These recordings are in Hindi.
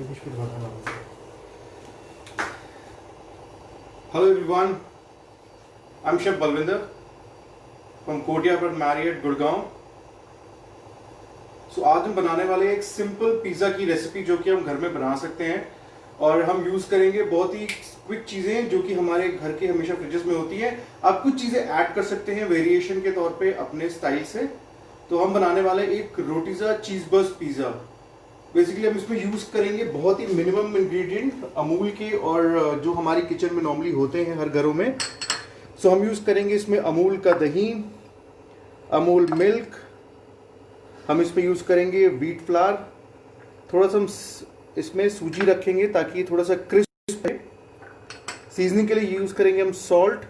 फिनिश भी दिखाता हूँ। Hello everyone, I am chef Balwinder from कोटिया पर मैरियट गुड़गांव। सो आज हम बनाने वाले हैं एक सिंपल पिज़्ज़ा की रेसिपी जो कि हम घर में बना सकते हैं और हम यूज़ करेंगे बहुत ही क्विक चीज़ें जो कि हमारे घर के हमेशा फ्रिजेस में होती हैं। आप कुछ चीज़ें ऐड कर सकते हैं वेरिएशन के तौर पे अपने स्टाइल से। तो हम बनाने वाले एक रोटीज़ा चीज़ बर्स्ट पिज़्ज़ा। बेसिकली हम इसमें यूज़ करेंगे बहुत ही मिनिमम इंग्रेडिएंट अमूल के और जो हमारी किचन में नॉर्मली होते हैं हर घरों में। सो हम यूज़ करेंगे इसमें अमूल का दही, अमूल मिल्क, हम इसमें यूज़ करेंगे व्हीट फ्लावर, थोड़ा सा हम इसमें सूजी रखेंगे ताकि थोड़ा सा क्रिस्प रहे। सीजनिंग के लिए यूज़ करेंगे हम सॉल्ट,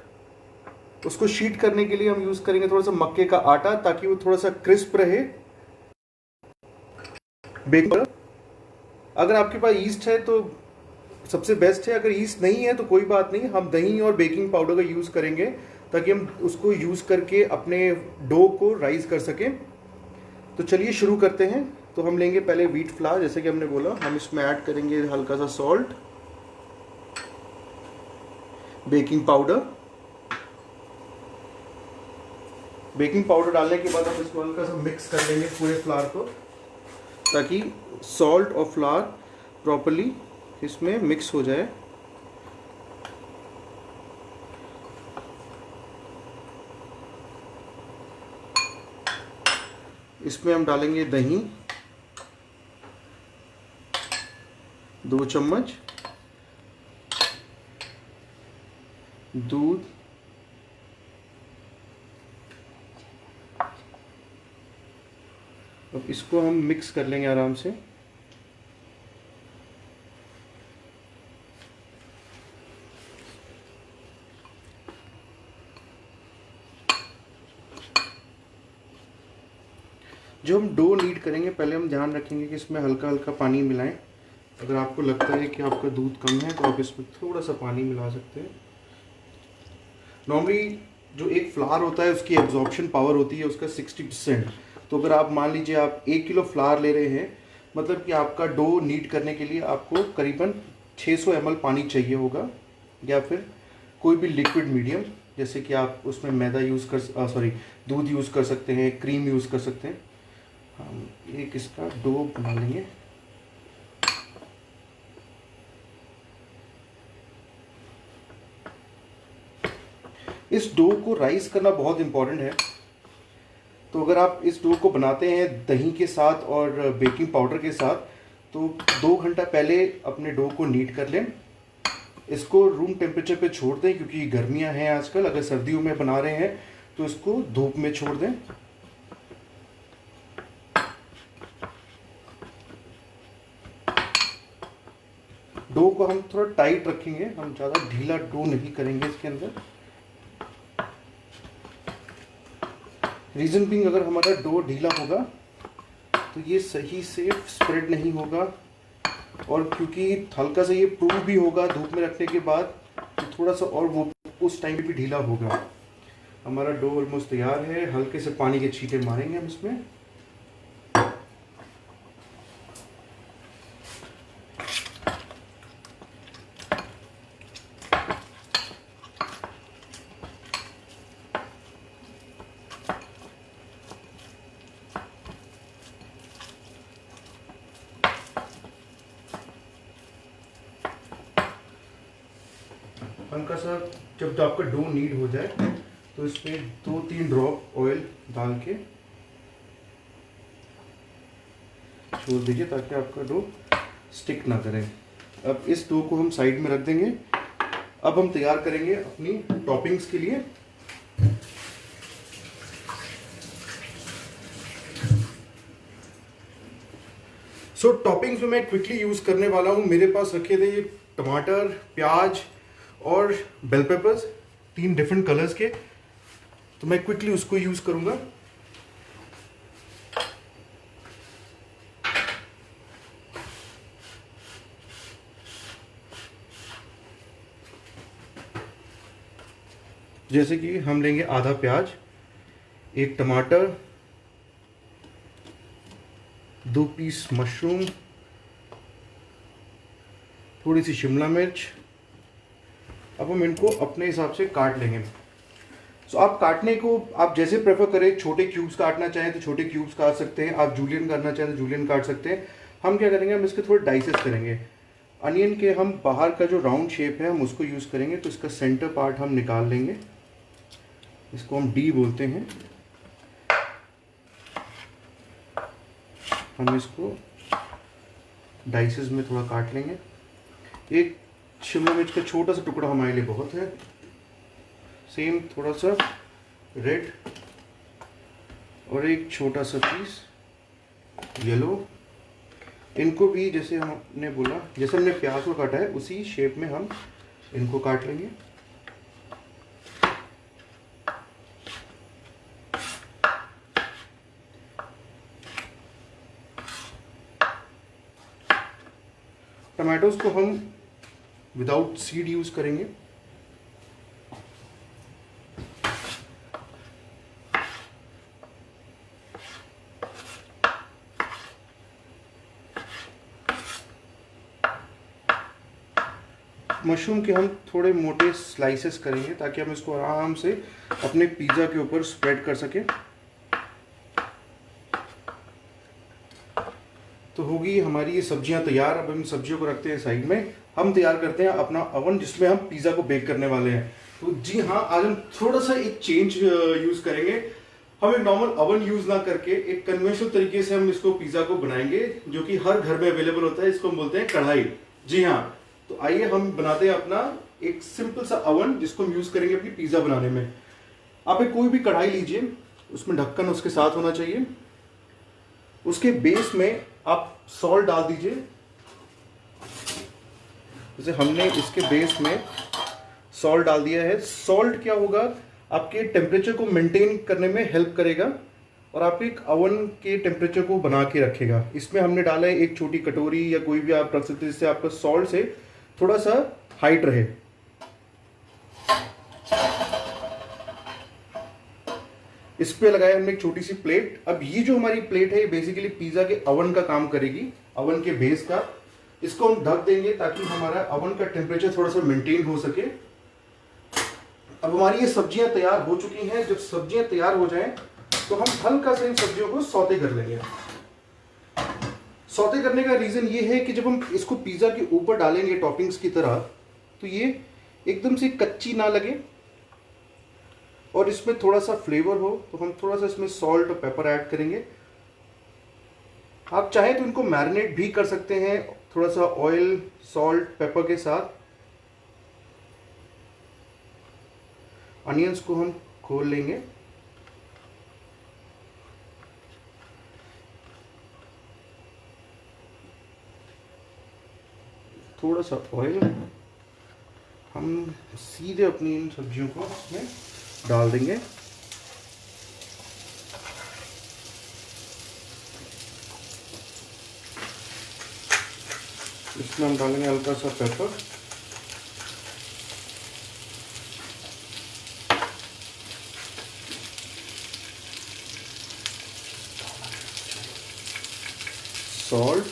उसको शीट करने के लिए हम यूज़ करेंगे थोड़ा सा मक्के का आटा ताकि वो थोड़ा सा क्रिस्प रहे। बेकिंग, अगर आपके पास ईस्ट है तो सबसे बेस्ट है, अगर ईस्ट नहीं है तो कोई बात नहीं, हम दही और बेकिंग पाउडर का यूज़ करेंगे ताकि हम उसको यूज़ करके अपने डो को राइज कर सकें। तो चलिए शुरू करते हैं। तो हम लेंगे पहले व्हीट फ्लावर, जैसे कि हमने बोला, हम इसमें ऐड करेंगे हल्का सा salt, baking powder. Baking powder डालने के बाद हम इसको हल्का सा मिक्स कर लेंगे पूरे फ्लावर को ताकि सॉल्ट और फ्लावर प्रॉपरली इसमें मिक्स हो जाए। इसमें हम डालेंगे दही 2 चम्मच, दूध, अब इसको हम मिक्स कर लेंगे आराम से। जो हम डो नीड करेंगे पहले हम ध्यान रखेंगे कि इसमें हल्का हल्का पानी मिलाएं। अगर आपको लगता है कि आपका दूध कम है तो आप इसमें थोड़ा सा पानी मिला सकते हैं। नॉर्मली जो एक फ्लावर होता है उसकी एब्जॉर्प्शन पावर होती है उसका 60%। तो अगर आप मान लीजिए आप 1 किलो फ्लावर ले रहे हैं, मतलब कि आपका डो नीड करने के लिए आपको करीबन 600 ml पानी चाहिए होगा, या फिर कोई भी लिक्विड मीडियम, जैसे कि आप उसमें मैदा यूज़ कर दूध यूज़ कर सकते हैं, क्रीम यूज़ कर सकते हैं। हम एक इसका डो बना लेंगे। इस डो को राइस करना बहुत इंपॉर्टेंट है। तो अगर आप इस डो को बनाते हैं दही के साथ और बेकिंग पाउडर के साथ तो 2 घंटा पहले अपने डो को नीड कर लें। इसको रूम टेम्परेचर पे छोड़ दें क्योंकि गर्मियां हैं आजकल। अगर सर्दियों में बना रहे हैं तो इसको धूप में छोड़ दें। डो को हम थोड़ा टाइट रखेंगे, हम ज़्यादा ढीला डो नहीं करेंगे इसके अंदर। रीज़न बीइंग, अगर हमारा डो ढीला होगा तो ये सही से स्प्रेड नहीं होगा, और क्योंकि हल्का सा ये प्रूफ भी होगा धूप में रखने के बाद तो थोड़ा सा और वो उस टाइम पे भी ढीला होगा। हमारा डो ऑलमोस्ट तैयार है। हल्के से पानी के छींटे मारेंगे हम इसमें। हल्का सा जब आपका डो नीड हो जाए तो इसमें 2-3 ड्रॉप ऑयल डाल के छोड़ दीजिए ताकि आपका डो स्टिक ना करे। अब इस डो को हम साइड में रख देंगे। अब हम तैयार करेंगे अपनी टॉपिंग्स के लिए। टॉपिंग्स में मैं क्विकली यूज़ करने वाला हूँ। मेरे पास रखे थे टमाटर, प्याज और बेल पेपर्स, 3 डिफरेंट कलर्स के, तो मैं क्विकली उसको यूज़ करूँगा। जैसे कि हम लेंगे आधा प्याज, 1 टमाटर, 2 पीस मशरूम, थोड़ी सी शिमला मिर्च। अब हम इनको अपने हिसाब से काट लेंगे। सो आप काटने को आप जैसे प्रेफर करें, छोटे क्यूब्स काटना चाहें तो छोटे क्यूब्स काट सकते हैं, आप जूलियन करना चाहें तो जूलियन काट सकते हैं। हम क्या करेंगे, हम इसके थोड़े डाइसेस करेंगे। अनियन के हम बाहर का जो राउंड शेप है हम उसको यूज़ करेंगे, तो इसका सेंटर पार्ट हम निकाल लेंगे, इसको हम डी बोलते हैं। हम इसको डाइसेस में थोड़ा काट लेंगे। एक शिमला मिर्च का छोटा सा टुकड़ा हमारे लिए बहुत है, सेम थोड़ा सा रेड, और एक छोटा सा पीस येलो। इनको भी जैसे हमने बोला, जैसे हमने प्याज को काटा है उसी शेप में हम इनको काट लेंगे। टमाटोज को हम विदाउट सीड यूज करेंगे। मशरूम के हम थोड़े मोटे स्लाइसेस करेंगे ताकि हम इसको आराम से अपने पिज़्ज़ा के ऊपर स्प्रेड कर सकें। तो होगी हमारी ये सब्जियां तैयार। अब हम सब्जियों को रखते हैं साइड में, हम तैयार करते हैं अपना अवन जिसमें हम पिज़्ज़ा को बेक करने वाले हैं। तो जी हाँ, आज हम थोड़ा सा एक चेंज यूज करेंगे। हम एक नॉर्मल अवन यूज ना करके एक कन्वेंशनल तरीके से हम इसको पिज़्ज़ा को बनाएंगे, जो कि हर घर में अवेलेबल होता है। इसको हम बोलते हैं कढ़ाई। जी हाँ, तो आइए हम बनाते हैं अपना एक सिंपल सा अवन जिसको हम यूज करेंगे अपनी पिज़्ज़ा बनाने में। आप एक कोई भी कढ़ाई लीजिए, उसमें ढक्कन उसके साथ होना चाहिए। उसके बेस में आप सॉल्ट डाल दीजिए। जैसे हमने इसके बेस में सॉल्ट डाल दिया है। सॉल्ट क्या होगा, आपके टेम्परेचर को मेंटेन करने में हेल्प करेगा और आपके एक अवन के टेम्परेचर को बना के रखेगा। इसमें हमने डाला है एक छोटी कटोरी या कोई भी आप रख सकते हैं, जिससे आपका सॉल्ट से थोड़ा सा हाइट रहे। इस पे लगाया हमने एक छोटी सी प्लेट। अब ये जो हमारी प्लेट है ये बेसिकली पिज़्ज़ा के अवन का काम करेगी, अवन के बेस का। इसको हम ढक देंगे ताकि हमारा अवन का टेम्परेचर थोड़ा सा मेंटेन हो सके। अब हमारी ये सब्जियां तैयार हो चुकी हैं। जब सब्जियां तैयार हो जाएं तो हम हल्का सा इन सब्जियों को सौते कर लेंगे। सौते करने का रीजन ये है कि जब हम इसको पिज़्ज़ा के ऊपर डालेंगे टॉपिंग्स की तरह, तो ये एकदम से कच्ची ना लगे और इसमें थोड़ा सा फ्लेवर हो। तो हम थोड़ा सा इसमें सॉल्ट और पेपर ऐड करेंगे। आप चाहें तो इनको मैरिनेट भी कर सकते हैं थोड़ा सा ऑयल, सॉल्ट, पेपर के साथ। अनियंस को हम खोल लेंगे। थोड़ा सा ऑयल, हम सीधे अपनी इन सब्जियों को इसमें डाल देंगे। इसमें हम डालेंगे हल्का सा पेपर, सॉल्ट,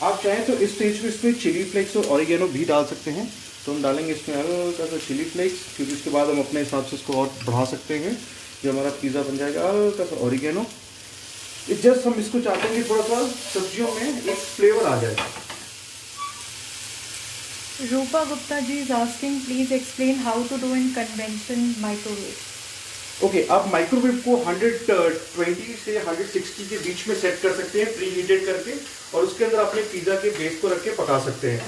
आप चाहें तो इस स्टेज पे इसमें चिली फ्लेक्स और ऑरिगेनो भी डाल सकते हैं। तो हम डालेंगे इसमें हल्का सा चिली फ्लेक्स, क्योंकि उसके बाद हम अपने हिसाब से इसको और बढ़ा सकते हैं। जो हमारा पिज़्ज़ा बन जाएगा, हल्का सा ऑरिगेनो। जस्ट हम इसको चाहते हैं कि थोड़ा सा सब्जियों में एक फ्लेवर आ जाए। Rupa Gupta ji is asking, please explain how to do in conventional microwave. Okay, आप माइक्रोवेव को 120 से 160 के बीच में सेट कर सकते हैं, प्री हीटेड करके, और उसके अंदर अपने पिज़्ज़ा के बेस को रख के पका सकते हैं।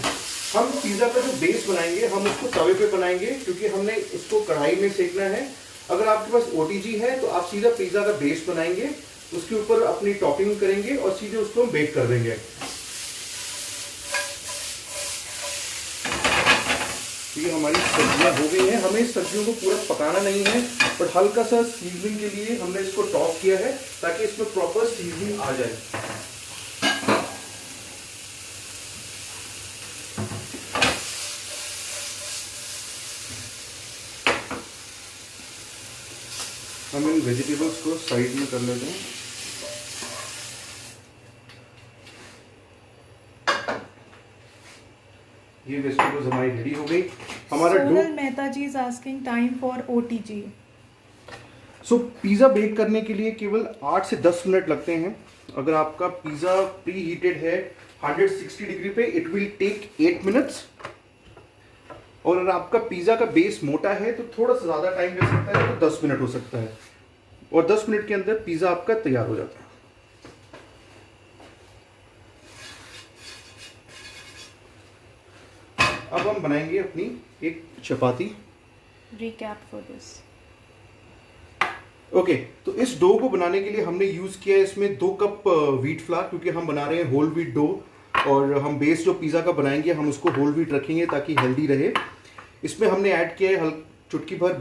हम पिज़्ज़ा का जो बेस बनाएंगे हम उसको तवे पे बनाएंगे, क्योंकि हमने इसको कढ़ाई में सेकना है। अगर आपके पास OTG है तो आप सीधा पिज़्ज़ा का बेस बनाएंगे, उसके ऊपर अपनी टॉपिंग करेंगे और सीधे उसको हम बेक कर देंगे। ये हमारी सब्जियां हो गई हैं। हमें इस सब्जियों को पूरा पकाना नहीं है, पर हल्का सा सीजनिंग के लिए हमने इसको टॉप किया है ताकि इसमें प्रॉपर सीजनिंग आ जाए। हम इन वेजिटेबल्स को साइड में कर लेते हैं। ये वेजिटेबल्स हमारी रेडी हो गई। हमारा Sonal Mehta ji is asking time for OTG. So pizza bake करने के लिए केवल 8 से 10 मिनट लगते हैं। अगर आपका पिज़्ज़ा प्री हीटेड है 160 डिग्री पे, इट विल टेक 8 मिनट्स। और अगर आपका पिज़्ज़ा का बेस मोटा है तो थोड़ा सा ज़्यादा टाइम ले सकता है, तो 10 मिनट हो सकता है। और 10 मिनट के अंदर पिज़्ज़ा आपका तैयार हो जाता है। अब हम बनाएंगे अपनी एक चपाती। Recap for this. ओके तो इस डो को बनाने के लिए हमने यूज किया है इसमें 2 कप व्हीट फ्लावर, क्योंकि हम बना रहे हैं होल व्हीट डो। और हम बेस जो पिज़्ज़ा का बनाएंगे हम उसको होल व्हीट रखेंगे ताकि हेल्दी रहे। इसमें हमने ऐड किया है चुटकी भर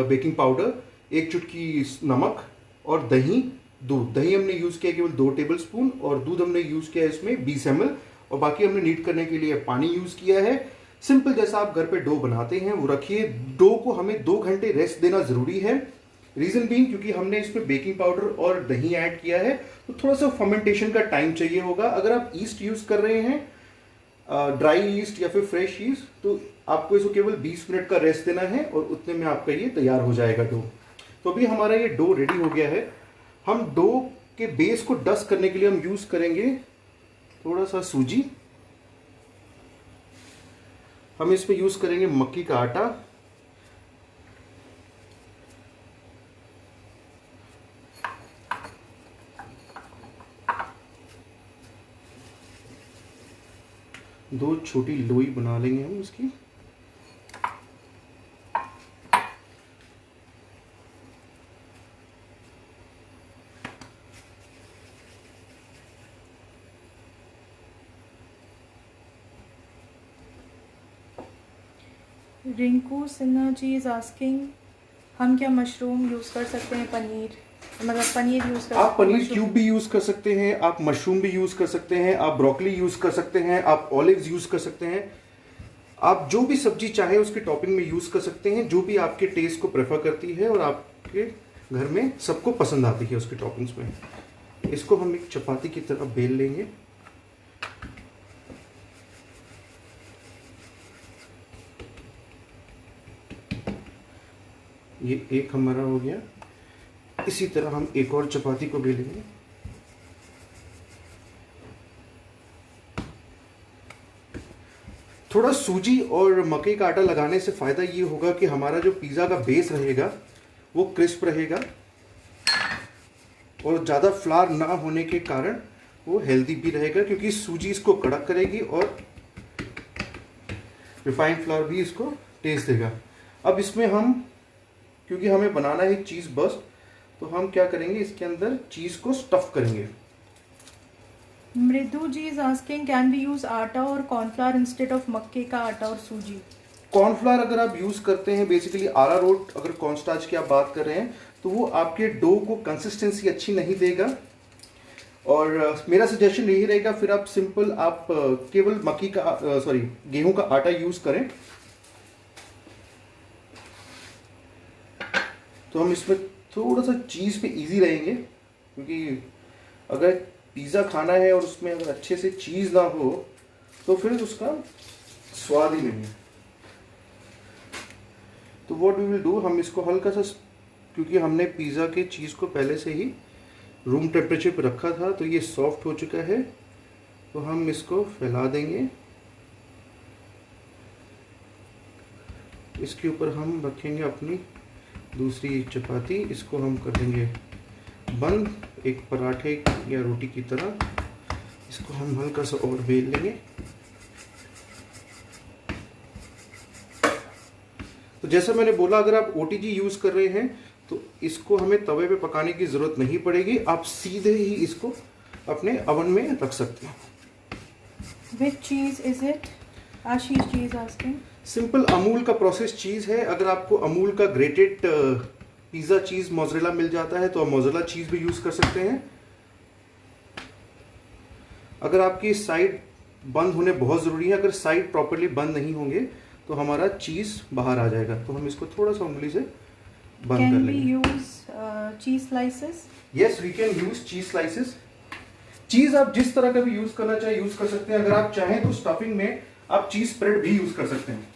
बेकिंग पाउडर, 1 चुटकी नमक और दही, दूध। दही हमने यूज किया केवल 2 टेबल स्पून और दूध हमने यूज किया है इसमें 20 ml। और बाकी हमने नीट करने के लिए पानी यूज किया है। सिंपल जैसा आप घर पे डो बनाते हैं वो रखिए। डो को हमें 2 घंटे रेस्ट देना जरूरी है। रीजन बीइंग क्योंकि हमने इसमें बेकिंग पाउडर और दही ऐड किया है तो थोड़ा सा फर्मेंटेशन का टाइम चाहिए होगा। अगर आप ईस्ट यूज कर रहे हैं, ड्राई ईस्ट या फिर फ्रेश ईस्ट, तो आपको इसको केवल 20 मिनट का रेस्ट देना है और उतने में आपका ये तैयार हो जाएगा डो। तो अभी हमारा ये डो रेडी हो गया है। हम डो के बेस को डस्ट करने के लिए हम यूज करेंगे थोड़ा सा सूजी। हम इसमें यूज करेंगे मक्की का आटा, दो छोटी लोई बना लेंगे हम इसकी। रिंकू सिन्हा जी इज आस्किंग हम क्या मशरूम यूज कर सकते हैं, पनीर मतलब पनीर यूज कर आप सकते हैं, पनीर मशरूम? क्यूब भी यूज कर सकते हैं, आप मशरूम भी यूज कर सकते हैं, आप ब्रोकली यूज कर सकते हैं, आप ऑलिव्स यूज कर सकते हैं। आप जो भी सब्जी चाहे उसके टॉपिंग में यूज कर सकते हैं, जो भी आपके टेस्ट को प्रेफर करती है और आपके घर में सबको पसंद आती है उसके टॉपिंग्स में। इसको हम एक चपाती की तरह बेल लेंगे। ये एक हमारा हो गया। इसी तरह हम एक और चपाती को बेलेंगे। थोड़ा सूजी और मकई का आटा लगाने से फायदा ये होगा कि हमारा जो पिज़्ज़ा का बेस रहेगा वो क्रिस्प रहेगा और ज़्यादा फ्लावर ना होने के कारण वो हेल्दी भी रहेगा, क्योंकि सूजी इसको कड़क करेगी और रिफाइंड फ्लावर भी इसको टेस्ट देगा। अब इसमें हम, क्योंकि हमें बनाना है चीज़ बस्ट, तो हम क्या करेंगे, इसके अंदर चीज़ को स्टफ करेंगे। Mridu ji is asking can we use atta और कॉर्नफ्लावर इंस्टेड ऑफ मक्के का आटा और सूजी? कॉर्नफ्लावर अगर आप यूज करते हैं, बेसिकली अरारोट अगर कॉर्नस्टार्च की आप बात कर रहे हैं, तो वो आपके डो को कंसिस्टेंसी अच्छी नहीं देगा। और मेरा सजेशन यही रहेगा, फिर आप सिंपल आप केवल गेहूं का आटा यूज करें। तो हम इसमें थोड़ा सा चीज़ पे इजी रहेंगे, क्योंकि अगर पिज़्ज़ा खाना है और उसमें अगर अच्छे से चीज़ ना हो तो फिर उसका स्वाद ही नहीं है। तो व्हाट वी विल डू, हम इसको हल्का सा, क्योंकि हमने पिज़्ज़ा के चीज़ को पहले से ही रूम टेम्परेचर पे रखा था तो ये सॉफ्ट हो चुका है, तो हम इसको फैला देंगे। इसके ऊपर हम रखेंगे अपनी दूसरी चपाती, इसको हम कर देंगे बंद, एक पराठे या रोटी की तरह। इसको हम हल्का सा और बेल लेंगे। तो जैसा मैंने बोला, अगर आप ओटीजी यूज कर रहे हैं तो इसको हमें तवे पे पकाने की जरूरत नहीं पड़ेगी, आप सीधे ही इसको अपने अवन में रख सकते हैं। Which cheese is it? Ashish ji is asking. Simple Amul का प्रोसेस चीज़ है। अगर आपको अमूल का ग्रेटेड पिज़्ज़ा चीज़ मोज़रेला मिल जाता है तो आप मोज़रेला चीज़ भी यूज़ कर सकते हैं। अगर आपकी साइड बंद होने बहुत ज़रूरी है, अगर साइड प्रॉपरली बंद नहीं होंगे तो हमारा चीज़ बाहर आ जाएगा। तो हम इसको थोड़ा सा उंगली से बंद कर Can लेंगे। we use cheese slices? Yes, we can use cheese slices. Cheese आप जिस तरह का भी यूज करना चाहे यूज कर सकते हैं। अगर आप चाहें तो स्टफिंग में आप चीज स्प्रेड भी यूज कर सकते हैं।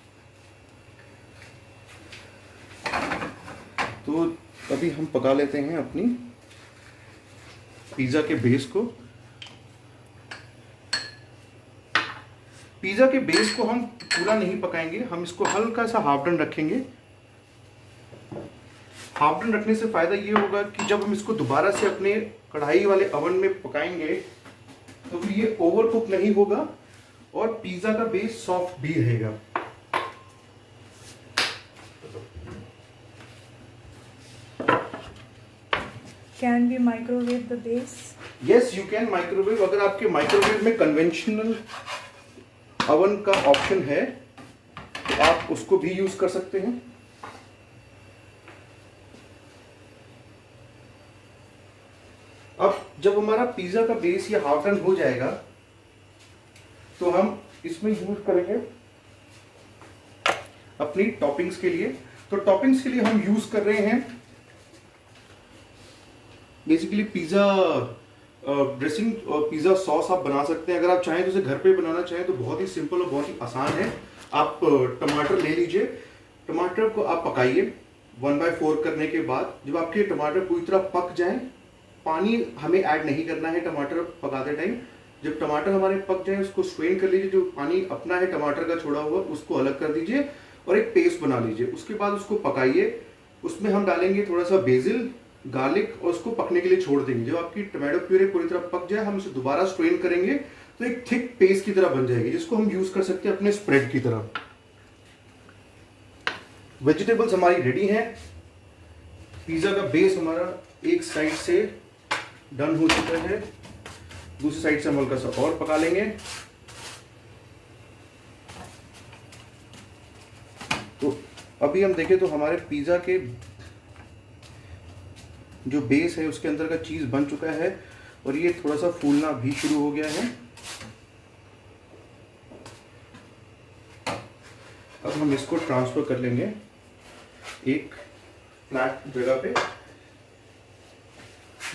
तो अभी हम पका लेते हैं अपनी पिज्जा के बेस को। पिज्जा के बेस को हम पूरा नहीं पकाएंगे, हम इसको हल्का सा हाफ डन रखेंगे। हाफ डन रखने से फायदा ये होगा कि जब हम इसको दोबारा से अपने कढ़ाई वाले ओवन में पकाएंगे तो फिर ये ओवर कुक नहीं होगा और पिज्जा का बेस सॉफ्ट भी रहेगा। Can we microwave the base? Yes, you can microwave. अगर आपके माइक्रोवेव में कन्वेंशनल ओवन का ऑप्शन है तो आप उसको भी यूज कर सकते हैं। अब जब हमारा पिज्जा का बेस ये हाफ डन हो जाएगा तो हम इसमें यूज करेंगे अपनी टॉपिंग्स के लिए। तो टॉपिंग्स के लिए हम यूज कर रहे हैं बेसिकली पिज्जा ड्रेसिंग और पिज्जा सॉस आप बना सकते हैं। अगर आप चाहें तो उसे घर पे बनाना चाहें तो बहुत ही सिंपल और बहुत ही आसान है। आप टमाटर ले लीजिए, टमाटर को आप पकाइए 1/4 करने के बाद। जब आपके टमाटर पूरी तरह पक जाएं, पानी हमें ऐड नहीं करना है टमाटर पकाते टाइम। जब टमाटर हमारे पक जाए उसको स्ट्रेन कर लीजिए, जो पानी अपना है टमाटर का छोड़ा हुआ उसको अलग कर दीजिए और एक पेस्ट बना लीजिए। उसके बाद उसको पकाइए, उसमें हम डालेंगे थोड़ा सा बेसिल, गार्लिक और उसको पकने के लिए छोड़ देंगे। जब आपकी टमाटो प्यूरी पूरी तरह पक जाए हम उसे दोबारा स्ट्रेन करेंगे तो एक थिक पेस्ट की तरह बन जाएगी, जिसको हम यूज कर सकते हैं अपने स्प्रेड की तरह। वेजिटेबल्स हमारी रेडी हैं। पिज्जा का बेस हमारा एक साइड से डन हो चुका है, दूसरी साइड से हम हल्का सा और पका लेंगे। तो अभी हम देखें तो हमारे पिज्जा के जो बेस है उसके अंदर का चीज बन चुका है और ये थोड़ा सा फूलना भी शुरू हो गया है। अब हम इसको ट्रांसफर कर लेंगे एक फ्लैट जगह पे,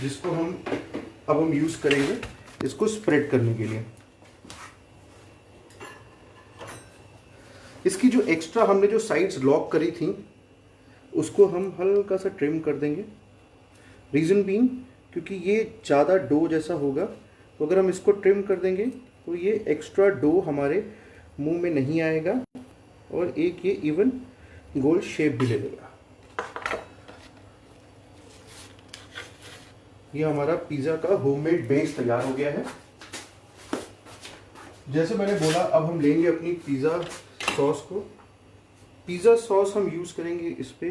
जिसको हम यूज करेंगे इसको स्प्रेड करने के लिए। इसकी जो एक्स्ट्रा हमने जो साइड्स लॉक करी थी उसको हम हल्का सा ट्रिम कर देंगे। रीज़न बीइंग क्योंकि ये ज़्यादा डो जैसा होगा, तो अगर हम इसको ट्रिम कर देंगे तो ये एक्स्ट्रा डो हमारे मुंह में नहीं आएगा और एक ये इवन गोल शेप भी ले लेगा। ये हमारा पिज़्ज़ा का होममेड बेस तैयार हो गया है। जैसे मैंने बोला, अब हम लेंगे अपनी पिज़्ज़ा सॉस को। पिज़्ज़ा सॉस हम यूज़ करेंगे इस पे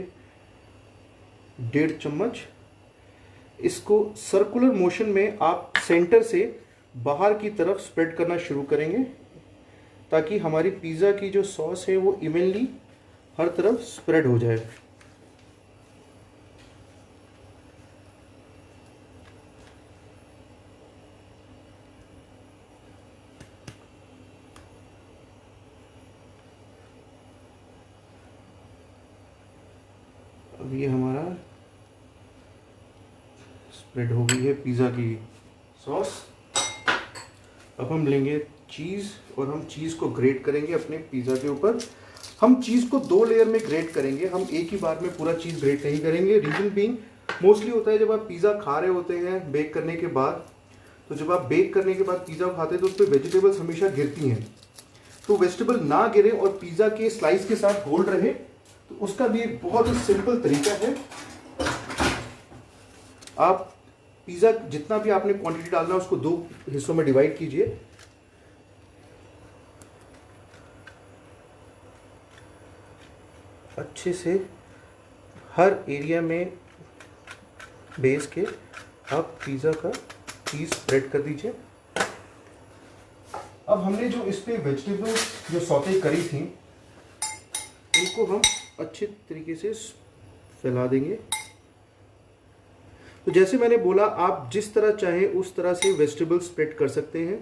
1.5 चम्मच। इसको सर्कुलर मोशन में आप सेंटर से बाहर की तरफ स्प्रेड करना शुरू करेंगे ताकि हमारी पिज़्ज़ा की जो सॉस है वो इवनली हर तरफ स्प्रेड हो जाए। अब ये हमारा स्प्रेड हो गई है पिज़्ज़ा की सॉस। अब हम लेंगे चीज़ और हम चीज़ को ग्रेट करेंगे अपने पिज़्ज़ा के ऊपर। हम चीज़ को 2 लेयर में ग्रेट करेंगे, हम एक ही बार में पूरा चीज़ ग्रेट नहीं करेंगे। रीजन बीइंग मोस्टली होता है जब आप पिज़्ज़ा खा रहे होते हैं बेक करने के बाद, तो जब आप बेक करने के बाद पिज़्ज़ा खाते हैं तो उस पर वेजिटेबल्स हमेशा गिरती हैं। तो वेजिटेबल ना गिरे और पिज़्ज़ा के स्लाइस के साथ होल्ड रहे, तो उसका भी एक बहुत ही सिंपल तरीका है। आप पिज़्ज़ा जितना भी आपने क्वांटिटी डालना है उसको 2 हिस्सों में डिवाइड कीजिए। अच्छे से हर एरिया में बेस के आप पिज़्ज़ा का चीज़ स्प्रेड कर दीजिए। अब हमने जो इस पे वेजिटेबल जो सौते करी थी उनको हम अच्छे तरीके से फैला देंगे। तो जैसे मैंने बोला, आप जिस तरह चाहें उस तरह से वेजिटेबल स्प्रेड कर सकते हैं।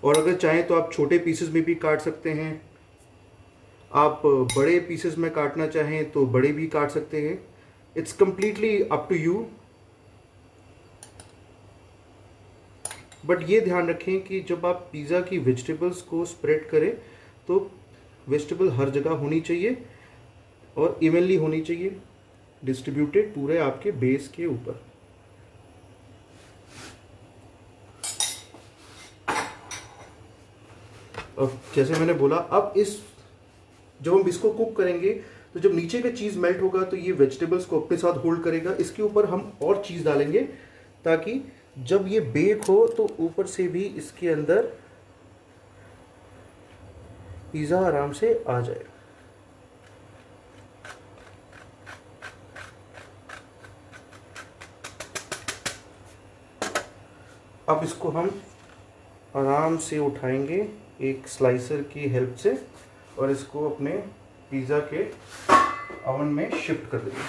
और अगर चाहें तो आप छोटे पीसेस में भी काट सकते हैं। आप बड़े पीसेस में काटना चाहें तो बड़े भी काट सकते हैं। It's completely up to you. But ये ध्यान रखें कि जब आप पिज़्ज़ा की वेजिटेबल्स को स्प्रेड करें तो वेजिटेबल हर जगह होनी चाहिए और इवनली होनी चाहिए, डिस्ट्रीब्यूटेड पूरे आपके बेस के ऊपर। अब जैसे मैंने बोला, अब जब हम इसको कुक करेंगे तो जब नीचे का चीज़ मेल्ट होगा तो ये वेजिटेबल्स को अपने साथ होल्ड करेगा। इसके ऊपर हम और चीज़ डालेंगे ताकि जब ये बेक हो तो ऊपर से भी इसके अंदर पिज़्ज़ा आराम से आ जाए। अब इसको हम आराम से उठाएंगे एक स्लाइसर की हेल्प से और इसको अपने पिज़्ज़ा के ओवन में शिफ्ट कर देंगे।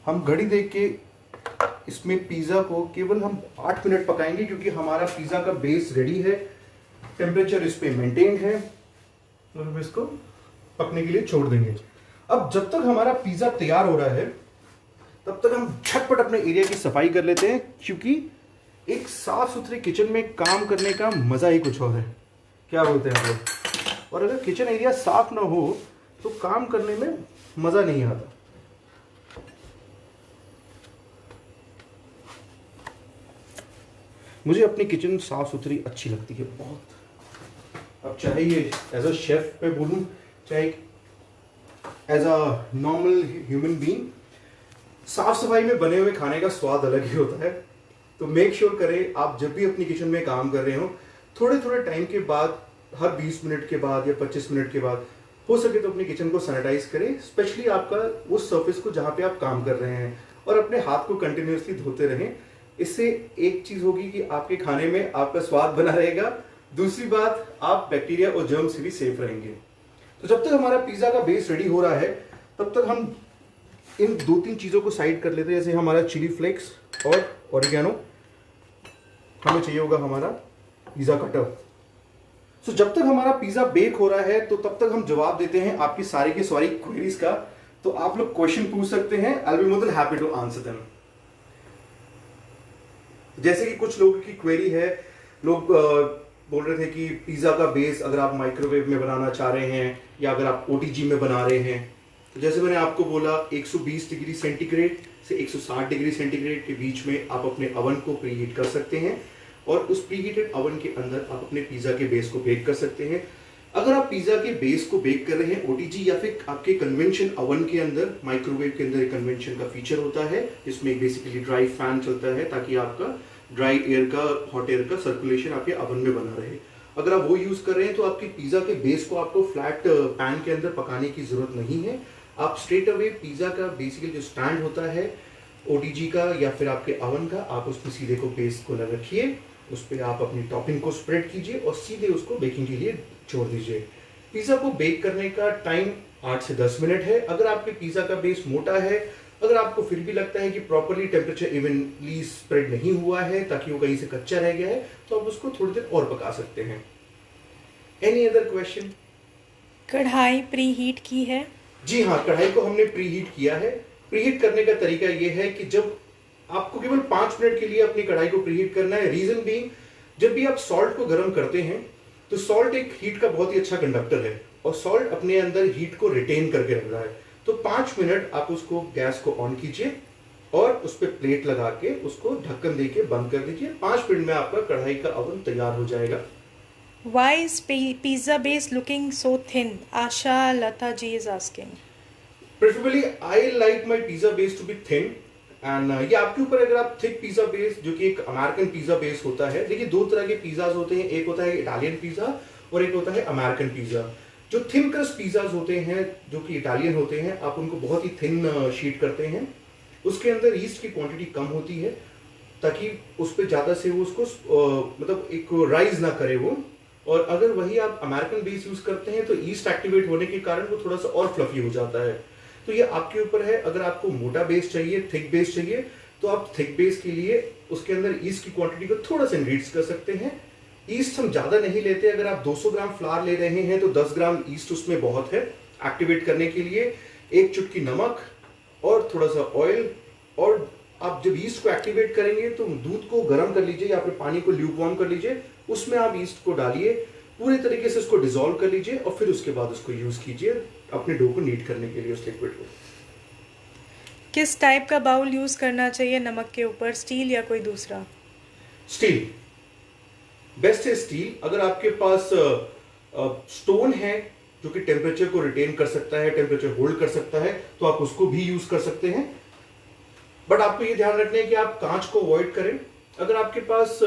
हम घड़ी देख के इसमें पिज़्ज़ा को केवल हम 8 मिनट पकाएंगे क्योंकि हमारा पिज़्ज़ा का बेस रेडी है, टेम्परेचर इस पे मेंटेन है, तो हम इसको पकने के लिए छोड़ देंगे। अब जब तक हमारा पिज़्ज़ा तैयार हो रहा है तब तक हम झटपट अपने एरिया की सफाई कर लेते हैं, क्योंकि एक साफ सुथरे किचन में काम करने का मज़ा ही कुछ और है। क्या बोलते हैं आप लोग? और अगर किचन एरिया साफ ना हो तो काम करने में मज़ा नहीं आता। मुझे अपनी किचन साफ सुथरी अच्छी लगती है बहुत। अब चाहे ये एज अ शेफ पे बोलूँ, चाहे as a normal human being, साफ सफाई में बने हुए खाने का स्वाद अलग ही होता है। तो मेक श्योर करें आप जब भी अपनी किचन में काम कर रहे हो, थोड़े थोड़े टाइम के बाद, हर 20 मिनट के बाद या 25 मिनट के बाद हो सके तो अपनी किचन को सैनिटाइज करें, स्पेशली आपका उस सर्फेस को जहाँ पे आप काम कर रहे हैं, और अपने हाथ को कंटिन्यूसली धोते रहें। इससे एक चीज होगी कि आपके खाने में आपका स्वाद बना रहेगा, दूसरी बात आप बैक्टीरिया और जर्म से भी सेफ रहेंगे। तो जब तक हमारा पिज़्ज़ा का बेस रेडी हो रहा है तब तक हम इन 2-3 चीज़ों को साइड कर लेते हैं, जैसे हमारा चिली फ्लेक्स और ऑरिगेनो। हमें चाहिए होगा हमारा पिज़्ज़ा कटर। सो जब तक हमारा पिज़्ज़ा बेक हो रहा है तो तब तक हम जवाब देते हैं आपकी सारी की सारी क्वेरीज का। तो आप लोग क्वेश्चन पूछ सकते हैं, I will be more than happy to answer them. जैसे कि कुछ लोगों की क्वेरी है, लोग बोल रहे थे कि पिज़्ज़ा का बेस अगर आप माइक्रोवेव में बनाना चाह रहे हैं या अगर आप ओटीजी में बना रहे हैं, तो जैसे मैंने आपको बोला 120 डिग्री सेंटीग्रेड से 160 डिग्री सेंटीग्रेड के बीच में आप अपने अवन को प्रीहीट कर सकते हैं और उस प्रीहीटेड अवन के अंदर आप अपने पिज़्ज़ा के बेस को बेक कर सकते हैं। अगर आप पिज़्ज़ा के बेस को बेक कर रहे हैं ओटीजी या फिर आपके कन्वेंशन अवन के अंदर, माइक्रोवेव के अंदर एक कन्वेंशन का फीचर होता है जिसमें बेसिकली ड्राई फैन चलता है ताकि आपका ड्राई एयर का, हॉट एयर का सर्कुलेशन आपके अवन में बना रहे। अगर आप वो यूज कर रहे हैं तो आपके पिज़्ज़ा के बेस को आपको फ्लैट पैन के अंदर पकाने की जरूरत नहीं है। आप स्ट्रेट अवे पिज़्ज़ा का बेसिकली जो स्टैंड होता है ओटीजी का या फिर आपके अवन का, आप उसमें सीधे को बेस को लग रखिए, उस पर आप अपनी टॉपिंग को स्प्रेड कीजिए और सीधे उसको बेकिंग के लिए छोड़ दीजिए। पिज़्ज़ा को बेक करने का टाइम 8 से 10 मिनट है। अगर आपके पिज़्ज़ा का बेस मोटा है, अगर आपको फिर भी लगता है कि प्रॉपर्ली टेम्परेचर इवनली स्प्रेड नहीं हुआ है ताकि वो कहीं से कच्चा रह गया है, तो आप उसको थोड़ी देर और पका सकते हैं। Any other question? कढ़ाई प्री हीट की है? जी हाँ, कढ़ाई को हमने प्री हीट किया है। प्री हीट करने का तरीका ये है कि जब आपको केवल 5 मिनट के लिए अपनी कढ़ाई को प्री हीट करना है। रीजन बीइंग, जब भी आप सॉल्ट को गर्म करते हैं तो सॉल्ट एक हीट का बहुत ही अच्छा कंडक्टर है और सॉल्ट अपने अंदर हीट को रिटेन करके रख रहा है। तो 5 मिनट आप उसको गैस को ऑन कीजिए और उस पर प्लेट लगा के उसको ढक्कन देके बंद कर दीजिए। 5 मिनट में आपका कढ़ाई का अवन तैयार हो जाएगा। Why is pizza base looking so thin? Asha Lata ji is asking. Preferably, I like my pizza base to be thin. And ये आपके ऊपर, अगर आप थिक पिज्जा बेस, जो कि एक अमेरिकन पिज्जा बेस होता है। देखिए, 2 तरह के पिज्जाज होते हैं, एक होता है इटालियन पिज्जा और एक होता है अमेरिकन पिज्जा। जो थिन क्रस्ट पिज्जाज होते हैं जो कि इटालियन होते हैं, आप उनको बहुत ही थिन शीट करते हैं, उसके अंदर ईस्ट की क्वांटिटी कम होती है ताकि उस पर ज़्यादा से वो उसको मतलब एक राइज ना करे वो। और अगर वही आप अमेरिकन बेस यूज करते हैं तो ईस्ट एक्टिवेट होने के कारण वो थोड़ा सा और फ्लफी हो जाता है। तो ये आपके ऊपर है। अगर आपको मोटा बेस चाहिए, थिक बेस चाहिए, तो आप थिक बेस के लिए उसके अंदर ईस्ट की क्वांटिटी को थोड़ा सा इंक्रीज कर सकते हैं। ईस्ट हम ज्यादा नहीं लेते, अगर आप 200 ग्राम फ्लावर ले रहे हैं तो 10 ग्राम ईस्ट उसमें बहुत है एक्टिवेट करने के लिए। एक चुटकी नमक और थोड़ा सा ऑयल, और आप जब ईस्ट को एक्टिवेट करेंगे तो दूध को गर्म कर लीजिए या फिर पानी को ल्यूकवार्म कर लीजिए, उसमें आप ईस्ट को डालिए, पूरे तरीके से उसको डिसॉल्व कर लीजिए और फिर उसके बाद उसको यूज कीजिए अपने डो को नीट करने के लिए उस लिक्विड को। किस टाइप का बाउल यूज़ करना चाहिए नमक के ऊपर, स्टील या कोई दूसरा? स्टील बेस्ट है, स्टील। अगर आपके पास स्टोन है जो कि टेम्परेचर को रिटेन कर सकता है, टेम्परेचर होल्ड कर सकता है, तो आप उसको भी यूज कर सकते हैं। बट आपको ये ध्यान रखना है कि आप कांच को अवॉइड करें। अगर आपके पास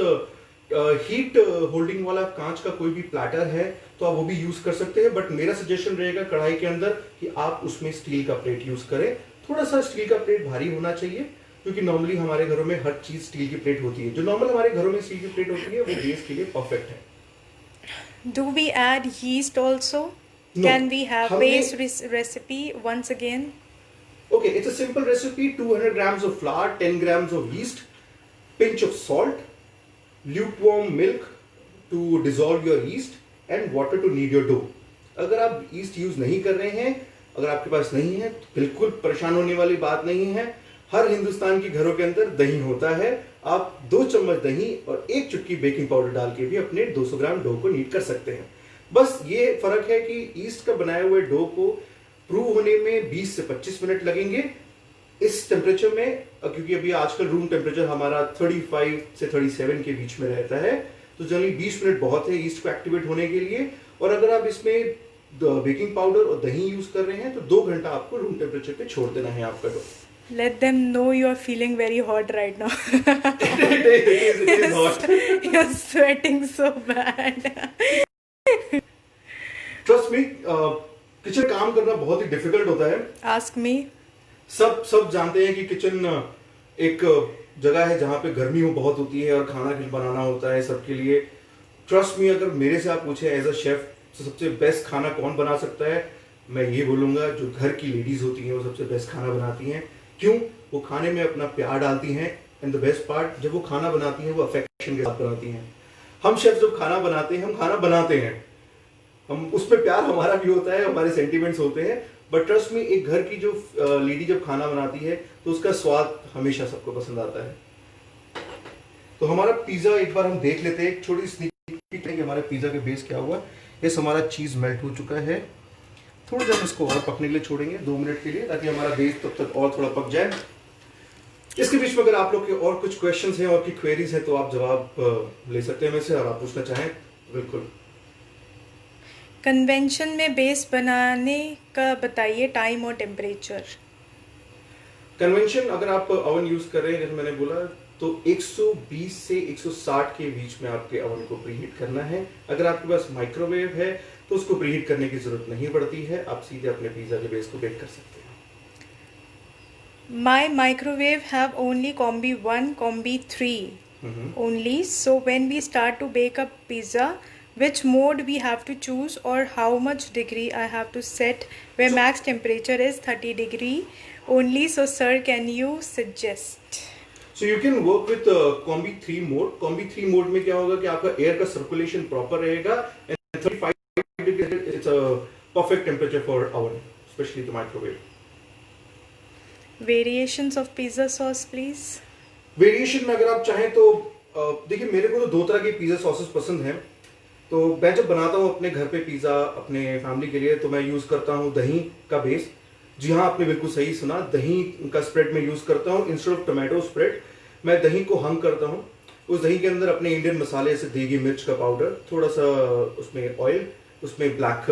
हीट होल्डिंग वाला कांच का कोई भी प्लेटर है तो आप वो भी यूज कर सकते हैं, बट मेरा सजेशन रहेगा कढ़ाई के अंदर कि आप उसमें स्टील का प्लेट यूज करें। थोड़ा सा स्टील का प्लेट भारी होना चाहिए, क्योंकि नॉर्मली हमारे घरों में हर चीज स्टील की प्लेट होती है। जो नॉर्मल हमारे घरों में स्टील की प्लेट होती है वो बेस के लिए परफेक्ट है। Do we add yeast also? No. Can we have हमने- base recipe once again? Okay, it's a simple recipe. 200 grams of flour, 10 grams of yeast, pinch of salt, lukewarm milk to dissolve your yeast, and water to knead your dough. अगर आप yeast यूज नहीं कर रहे हैं, अगर आपके पास नहीं है तो बिल्कुल परेशान होने वाली बात नहीं है। हर हिंदुस्तान के घरों के अंदर दही होता है। आप 2 चम्मच दही और 1 चुटकी बेकिंग पाउडर डाल के भी अपने 200 ग्राम डो को नीट कर सकते हैं। बस ये फर्क है कि ईस्ट का बनाए हुए डो को प्रूव होने में 20 से 25 मिनट लगेंगे इस टेम्परेचर में, क्योंकि अभी आजकल रूम टेम्परेचर हमारा 35 से 37 के बीच में रहता है, तो जनरली 20 मिनट बहुत है ईस्ट को एक्टिवेट होने के लिए। और अगर आप इसमें बेकिंग पाउडर और दही यूज कर रहे हैं तो 2 घंटा आपको रूम टेम्परेचर पे छोड़ देना है आपका dough. Let them know you are feeling very hot right now. it is hot. You're sweating so bad. Trust me, kitchen काम करना बहुत ही डिफिकल्ट होता है। Ask me. सब जानते हैं कि किचन एक जगह है जहाँ पे गर्मी बहुत होती है और खाना बनाना होता है सबके लिए। ट्रस्ट मी, अगर मेरे से आप पूछे एज अ शेफ सबसे बेस्ट खाना कौन बना सकता है, मैं ये बोलूंगा जो घर की लेडीज होती हैं वो सबसे बेस्ट खाना बनाती हैं। क्यों? वो खाने में अपना प्यार डालती हैं, एंड द बेस्ट पार्ट, जब वो खाना बनाती हैं वो अफेक्शन के साथ बनाती हैं। हम शेफ जब खाना बनाते हैं, हम खाना बनाते हैं, हम उसमें प्यार हमारा भी होता है, हमारे सेंटिमेंट्स होते हैं, बट ट्रस्ट में एक घर की जो लेडी जब खाना बनाती है तो उसका स्वाद हमेशा सबको पसंद आता है। तो हमारा पिज्जा एक बार हम देख लेते हैं, एक छोटी स्नीक पीक कि हमारे पिज्जा के बेस क्या हुआ। इस हमारा चीज मेल्ट हो चुका है, थोड़ा सा हम इसको और पकने के लिए छोड़ेंगे 2 मिनट के लिए, ताकि हमारा बेस तब तक और थोड़ा पक जाए। इसके बीच में अगर आप लोग के और कुछ क्वेश्चंस हैं और की क्वेरीज हैं तो आप जवाब ले सकते हैं मेरे से, और आप पूछना चाहें बिल्कुल। कन्वेंशन में बेस बनाने का बताइए टाइम और टेम्परेचर। कन्वेंशन अगर आप ओवन यूज कर रहे हैं, जैसे मैंने बोला, तो 120 से 160 के बीच में आपके ओवन को प्रीहीट करना है। अगर आपके पास माइक्रोवेव है तो उसको प्रीहीट करने की जरूरत नहीं पड़ती है, आप सीधे अपने पिज्जा के बेस को बेक कर सकते हैं। My microwave have only combi 1, combi 3 only. So when we start to bake a pizza, which mode we have to choose or how much degree I have to set, where max temperature is 30 degree only. So sir, can you suggest? So you can work with combi 3 mode. Combi 3 mode में क्या होगा कि आपका एयर का सर्कुलेशन प्रॉपर रहेगा, and 35 degree it's a perfect temperature for oven, especially the microwave. Variations of pizza sauce, please. Variation में अगर आप चाहें तो देखिए, मेरे को तो 2 तरह के पिज्जा सॉसेस पसंद हैं। तो मैं जब बनाता हूँ अपने घर पे पिज्जा अपने फैमिली के लिए, तो मैं यूज करता हूँ दही का बेस। जी हाँ, आपने बिल्कुल सही सुना, दही का स्प्रेड में यूज करता हूँ। इंस्टेड ऑफ टोमेटो स्प्रेड मैं दही को हंग करता हूँ। उस दही के अंदर अपने इंडियन मसाले जैसे देगी मिर्च का पाउडर, थोड़ा सा उसमें ऑयल, उसमें ब्लैक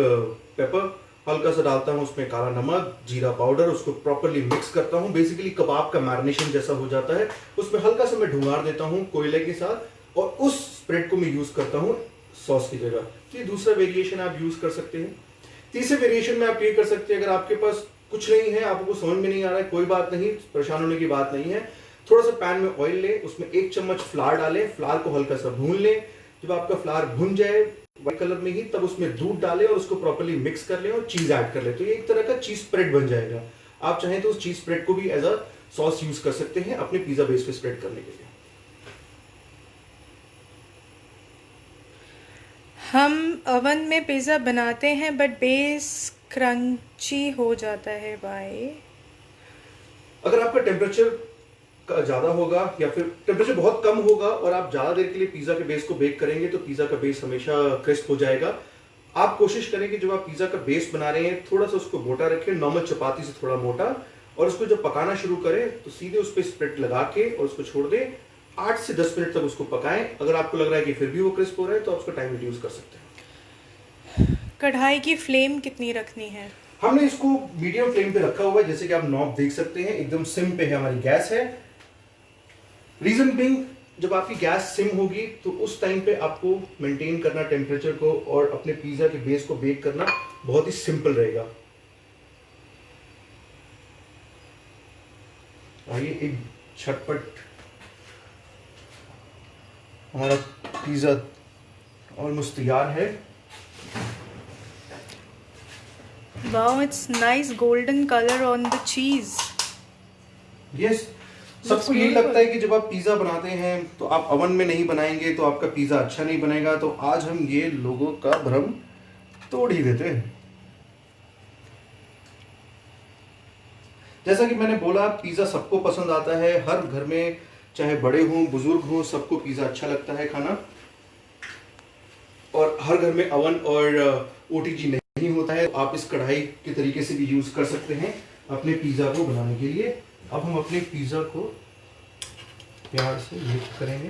पेपर हल्का सा डालता हूँ, उसमें काला नमक, जीरा पाउडर, उसको प्रॉपर्ली मिक्स करता हूँ। बेसिकली कबाब का मैरिनेशन जैसा हो जाता है। उसमें हल्का सा मैं ढूंढार देता हूँ कोयले के साथ, और उस स्प्रेड को मैं यूज करता हूँ सॉस की जगह। तो ये दूसरा वेरिएशन आप यूज कर सकते हैं। तीसरे वेरिएशन में आप ये कर सकते हैं, अगर आपके पास कुछ नहीं है, आपको समझ में नहीं आ रहा है, कोई बात नहीं, परेशान होने की बात नहीं है। थोड़ा सा पैन में ऑयल लें, उसमें 1 चम्मच फ्लावर डालें, फ्लावर को हल्का सा भून लें। जब आपका फ्लावर भुन जाए व्हाइट कलर में ही, तब उसमें दूध डालें और उसको प्रॉपर्ली मिक्स कर लें और चीज ऐड कर लें। तो ये एक तरह का चीज स्प्रेड बन जाएगा। आप चाहें तो उस चीज स्प्रेड को भी एज अ सॉस यूज कर सकते हैं अपने पिज्जा बेस पे स्प्रेड करने के लिए। हम ओवन में पिज़्ज़ा बनाते हैं बट बेस क्रंची हो जाता है भाई। अगर आपका टेम्परेचर का ज़्यादा होगा या फिर टेम्परेचर बहुत कम होगा और आप ज़्यादा देर के लिए पिज़्ज़ा के बेस को बेक करेंगे तो पिज़्ज़ा का बेस हमेशा क्रिस्प हो जाएगा। आप कोशिश करें कि जब आप पिज़्ज़ा का बेस बना रहे हैं थोड़ा सा उसको मोटा रखें, नॉर्मल चपाती से थोड़ा मोटा, और उसको जब पकाना शुरू करें तो सीधे उस पर स्प्रेड लगा के और उसको छोड़ दें। 8 से 10 मिनट तक उसको पकाएं। अगर आपको लग रहा है कि फिर भी वो क्रिस्प हो रहा है तो आप उसका टाइम रिड्यूस कर सकते हैं। कढ़ाई की फ्लेम कितनी रखनी है? हमने इसको मीडियम फ्लेम पे रखा हुआ है, जैसे कि आप नॉब देख सकते हैं, एकदम सिम पे है हमारी गैस है। रीजन बिंग, जब आपकी गैस सिम होगी तो उस टाइम पे आपको मेंटेन करना टेम्परेचर को और अपने पिज्जा के बेस को बेक करना बहुत ही सिंपल रहेगा। आइए एक झटपट हमारा पिज्जा ऑलमोस्ट तैयार है। Wow, it's nice golden color on the cheese. Yes, सबको यही लगता है कि जब आप पिज्जा बनाते हैं तो आप ओवन में नहीं बनाएंगे तो आपका पिज्जा अच्छा नहीं बनेगा, तो आज हम ये लोगों का भ्रम तोड़ ही देते हैं। जैसा कि मैंने बोला, पिज्जा सबको पसंद आता है, हर घर में चाहे बड़े हों बुजुर्ग हों सबको पिज्जा अच्छा लगता है खाना, और हर घर में ओवन और ओटीजी नहीं होता है। आप इस कढ़ाई के तरीके से भी यूज कर सकते हैं अपने पिज्जा को बनाने के लिए। अब हम अपने पिज्जा को प्यार से मिक्स करेंगे।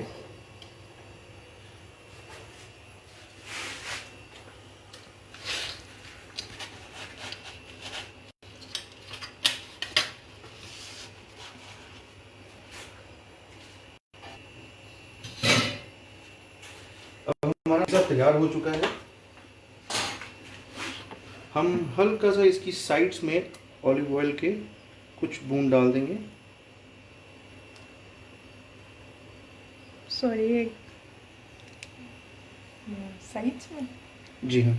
अब हमारा पिज्जा तैयार हो चुका है। हम हल्का सा इसकी साइड्स में ऑलिव ऑयल के कुछ बूंद डाल देंगे। सॉरी, साइड्स में? जी हाँ,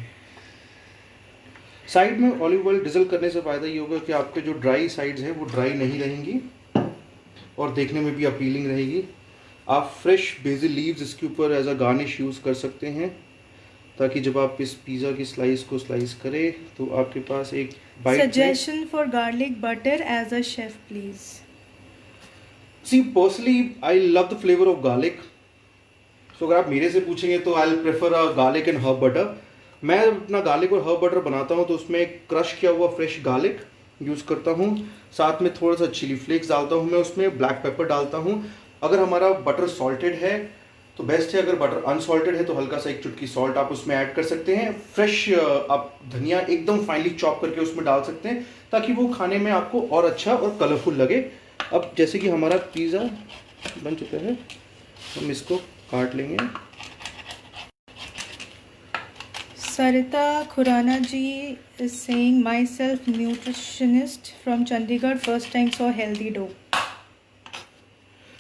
साइड में ऑलिव ऑयल डिजल करने से फायदा ये होगा कि आपके जो ड्राई साइड्स हैं वो ड्राई नहीं रहेंगी और देखने में भी अपीलिंग रहेगी। आप फ्रेश बेसिल लीव्स इसके ऊपर एज अ गार्निश यूज़ कर सकते हैं, ताकि जब आप इस पिज़्ज़ा की स्लाइस को स्लाइस करें तो आपके पास एक bite. Suggestion for garlic butter as a chef please. See personally I love the flavour of garlic, so अगर आप मेरे से पूछेंगे तो I prefer a garlic and herb butter. मैं अपना गार्लिक और हर्ब बटर बनाता हूँ तो उसमें क्रश किया हुआ फ्रेश गार्लिक यूज़ करता हूँ, साथ में थोड़ा सा चिली फ्लेक्स डालता हूँ मैं, उसमें ब्लैक पेपर डालता हूँ। अगर हमारा बटर सॉल्टेड है तो बेस्ट है, अगर बटर अनसॉल्टेड है तो हल्का सा एक चुटकी सॉल्ट आप उसमें ऐड कर सकते हैं। फ्रेश आप धनिया एकदम फाइनली चॉप करके उसमें डाल सकते हैं ताकि वो खाने में आपको और अच्छा और कलरफुल लगे। अब जैसे कि हमारा पिज़्ज़ा बन चुका है, हम इसको काट लेंगे। Sarita Khurana ji is saying, myself nutritionist from Chandigarh, first time saw healthy dough.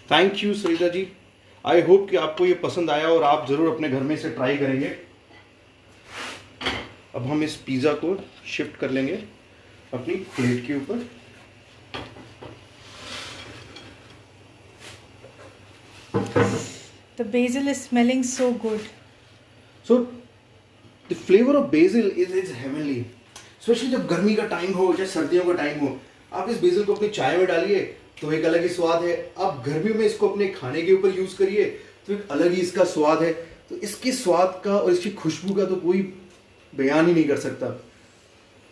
Thank you Sarita ji, I hope कि आपको ये पसंद आया और आप ज़रूर अपने घर में इसे ट्राई करेंगे। अब हम इस पिज़्ज़ा को शिफ्ट कर लेंगे अपनी प्लेट के ऊपर। The basil is smelling so good. So the flavour of BECIL is heavenly, specially जब गर्मी का टाइम हो या सर्दियों का टाइम हो, आप इस बेसिल को अपनी चाय में डालिए तो एक अलग ही स्वाद है। आप गर्मियों में इसको अपने खाने के ऊपर यूज़ करिए तो एक अलग ही इसका स्वाद है। तो इसके स्वाद का और इसकी खुशबू का तो कोई बयान ही नहीं कर सकता।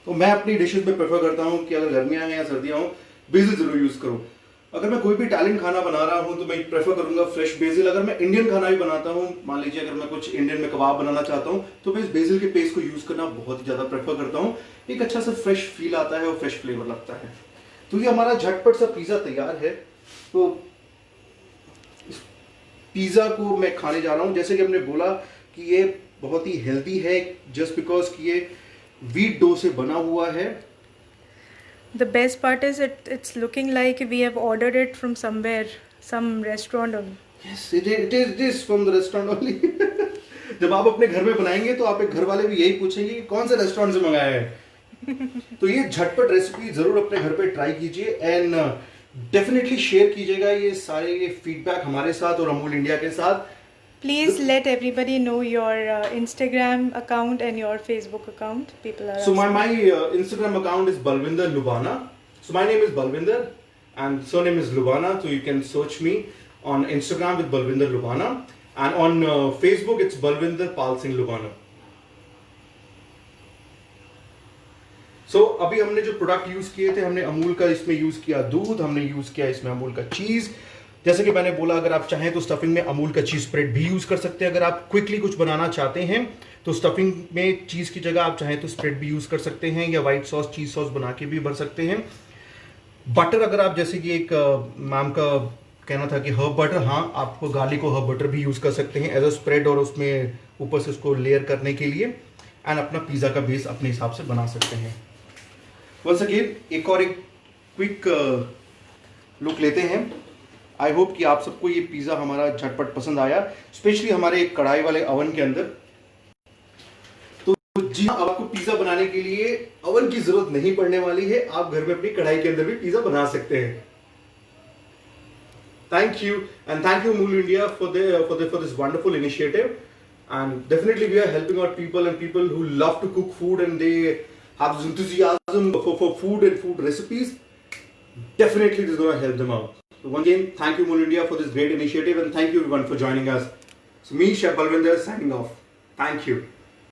तो मैं अपनी डिशेज में प्रेफर करता हूँ कि अगर गर्मियाँ हैं या सर्दियाँ हों, बेसिल ज़रूर यूज़ करो। अगर मैं कोई भी इटालियन खाना बना रहा हूँ तो मैं प्रेफर करूंगा फ्रेश बेसिल। अगर मैं इंडियन खाना भी बनाता हूँ, मान लीजिए अगर मैं कुछ इंडियन में कबाब बनाना चाहता हूँ तो मैं इस बेसिल के पेस्ट को यूज़ करना बहुत ही ज़्यादा प्रेफर करता हूँ। एक अच्छा सा फ्रेश फील आता है और फ्रेश फ्लेवर लगता है। तो ये हमारा झटपट सा पिज़्ज़ा तैयार है। तो इस पिज़्ज़ा को मैं खाने जा रहा हूँ। जैसे कि हमने बोला कि ये बहुत ही हेल्दी है जस्ट बिकॉज कि ये व्हीट डो से बना हुआ है। The best part is it's looking like we have ordered it from somewhere, some restaurant only. Yes, it is from the restaurant only. जब आप अपने घर में बनाएंगे तो आप एक घर वाले भी यही पूछेंगे कि कौन से रेस्टोरेंट से मंगाया है। तो ये झटपट रेसिपी जरूर अपने घर पे ट्राई कीजिए एंड डेफिनेटली शेयर कीजिएगा ये सारे फीडबैक हमारे साथ और अमूल इंडिया के साथ। Please let everybody know your Instagram account and your Facebook account. People are So my asking. Instagram account is Balvinder Lubana. So my name is Balvinder and surname is Lubana. So you can search me on Instagram with Balvinder Lubana, and on Facebook it's Balvinder Pal Singh Lubana. So अभी हमने जो प्रोडक्ट यूज किए थे, हमने अमूल का इसमें यूज किया दूध, हमने यूज किया इसमें अमूल का चीज। जैसे कि मैंने बोला, अगर आप चाहें तो स्टफिंग में अमूल का चीज स्प्रेड भी यूज कर सकते हैं। अगर आप क्विकली कुछ बनाना चाहते हैं तो स्टफिंग में चीज की जगह आप चाहें तो स्प्रेड भी यूज कर सकते हैं, या व्हाइट सॉस चीज सॉस बना के भी भर सकते हैं। बटर, अगर आप जैसे कि एक मैम का कहना था कि हर्ब बटर, हाँ आप गार्लिक को हर्ब बटर भी यूज कर सकते हैं एज अ स्प्रेड, और उसमें ऊपर से उसको लेयर करने के लिए, एंड अपना पिज्जा का बेस अपने हिसाब से बना सकते हैं। वंस अगेन एक क्विक लुक लेते हैं। आई होप कि आप सबको ये पिज्जा हमारा झटपट पसंद आया, स्पेशली हमारे एक कढ़ाई वाले ओवन के अंदर। तो जी हाँ, अब आपको पिज्जा बनाने के लिए ओवन की जरूरत नहीं पड़ने वाली है, आप घर में अपनी कढ़ाई के अंदर भी पिज्जा बना सकते हैं। Thank you, and thank you Mool India for this wonderful initiative, and definitely we are helping out people who love to cook food and they have this enthusiasm for food and food recipes. Definitely this is going to help them out. So once again, thank you Mool India for this great initiative, and thank you everyone for joining us. So me, Chef Balvinder, signing off. Thank you.